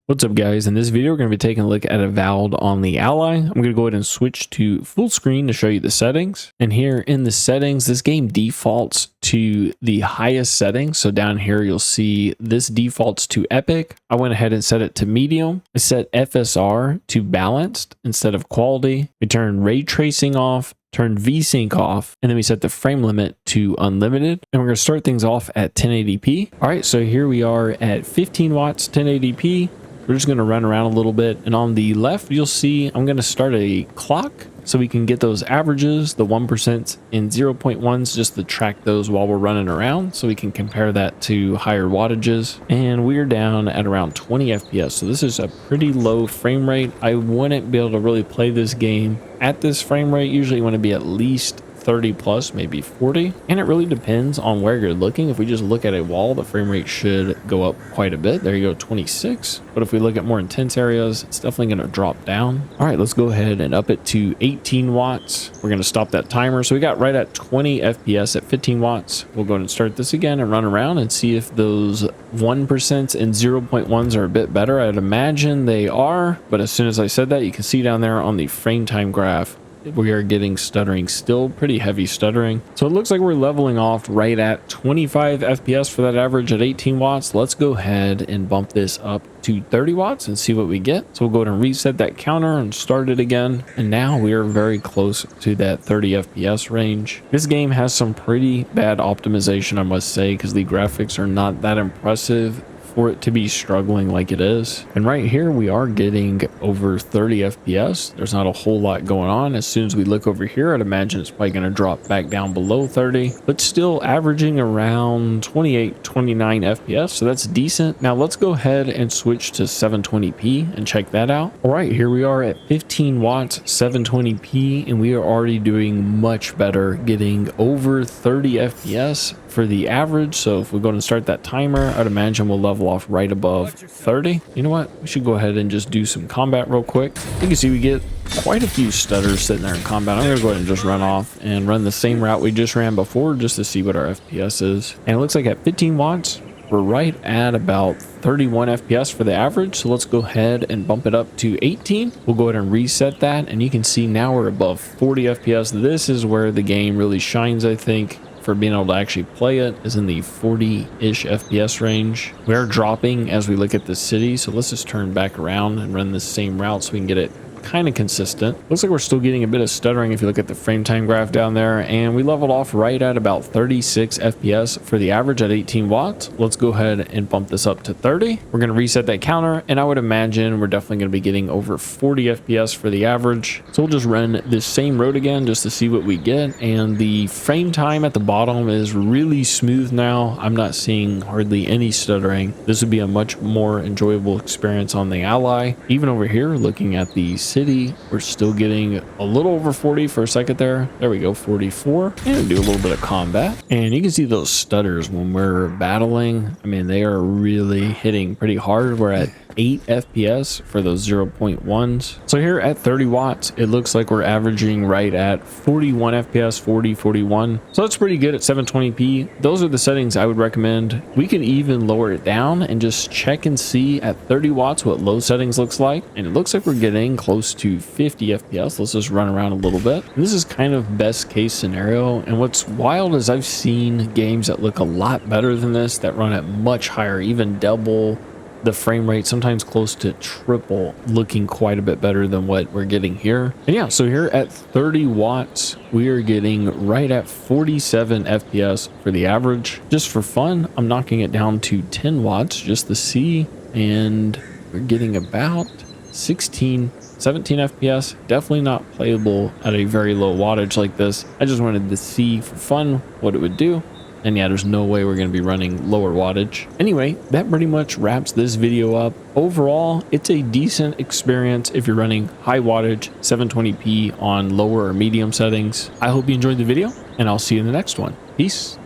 What's up guys, in this video we're going to be taking a look at Avowed on the Ally. I'm going to go ahead and switch to full screen to show you the settings. And here in the settings, this game defaults to the highest settings. So down here you'll see this defaults to epic. I went ahead and set it to medium. I set FSR to balanced instead of quality. We turn ray tracing off, turn VSync off, and then we set the frame limit to unlimited. And we're going to start things off at 1080p. All right, so here we are at 15 watts, 1080p. We're just going to run around a little bit, and on the left you'll see I'm going to start a clock so we can get those averages, the 1% and 0.1s, just to track those while we're running around so we can compare that to higher wattages. And we're down at around 20 FPS, so this is a pretty low frame rate. I wouldn't be able to really play this game at this frame rate. Usually you want to be at least 30 plus, maybe 40, and it really depends on where you're looking. If we just look at a wall, the frame rate should go up quite a bit. There you go, 26. But if we look at more intense areas, it's definitely going to drop down. All right, let's go ahead and up it to 18 watts. We're going to stop that timer. So we got right at 20 FPS at 15 watts. We'll go ahead and start this again and run around and see if those 1% and 0.1s are a bit better. I'd imagine they are, but as soon as I said that, you can see down there on the frame time graph, we are getting stuttering, still pretty heavy stuttering. So it looks like we're leveling off right at 25 FPS for that average at 18 watts. Let's go ahead and bump this up to 30 watts and see what we get. So we'll go ahead and reset that counter and start it again. And now we are very close to that 30 FPS range. This game has some pretty bad optimization, I must say, because the graphics are not that impressive for it to be struggling like it is. And right here we are getting over 30 FPS. There's not a whole lot going on. As soon as we look over here, I'd imagine it's probably going to drop back down below 30, but still averaging around 28, 29 FPS. So that's decent. Now let's go ahead and switch to 720p and check that out. All right, here we are at 15 watts, 720p, and we are already doing much better, getting over 30 FPS for the average. So if we go and start that timer, I'd imagine we'll level off right above 30. You know what? We should go ahead and just do some combat real quick. You can see we get quite a few stutters sitting there in combat. I'm going to go ahead and just run off and run the same route we just ran before just to see what our FPS is. And it looks like at 15 watts, we're right at about 31 FPS for the average. So let's go ahead and bump it up to 18. We'll go ahead and reset that. And you can see now we're above 40 FPS. This is where the game really shines, I think, for being able to actually play it, is in the 40-ish FPS range. We are dropping as we look at the city, so let's just turn back around and run the same route so we can get it kind of consistent. Looks like we're still getting a bit of stuttering if you look at the frame time graph down there, and we leveled off right at about 36 FPS for the average at 18 watts. Let's go ahead and bump this up to 30. We're going to reset that counter, and I would imagine we're definitely going to be getting over 40 FPS for the average. So we'll just run this same road again just to see what we get, and the frame time at the bottom is really smooth now. I'm not seeing hardly any stuttering. This would be a much more enjoyable experience on the Ally. Even over here, looking at the city, we're still getting a little over 40 for a second there. There we go, 44. And do a little bit of combat. And you can see those stutters when we're battling. I mean, they are really hitting pretty hard. We're at 8 FPS for those 0.1s. So here at 30 watts, it looks like we're averaging right at 41 FPS, 40, 41. So that's pretty good at 720p. Those are the settings I would recommend. We can even lower it down and just check and see at 30 watts what low settings looks like. And it looks like we're getting close to 50 FPS. Let's just run around a little bit. And this is kind of best case scenario. And what's wild is I've seen games that look a lot better than this that run at much higher, even double the frame rate, sometimes close to triple, looking quite a bit better than what we're getting here. And yeah, so here at 30 watts, we are getting right at 47 FPS for the average. Just for fun, I'm knocking it down to 10 watts just to see, and we're getting about 17 FPS. Definitely not playable at a very low wattage like this. I just wanted to see for fun what it would do. And yeah, there's no way we're going to be running lower wattage. Anyway, that pretty much wraps this video up. Overall, it's a decent experience if you're running high wattage 720p on lower or medium settings. I hope you enjoyed the video, and I'll see you in the next one. Peace.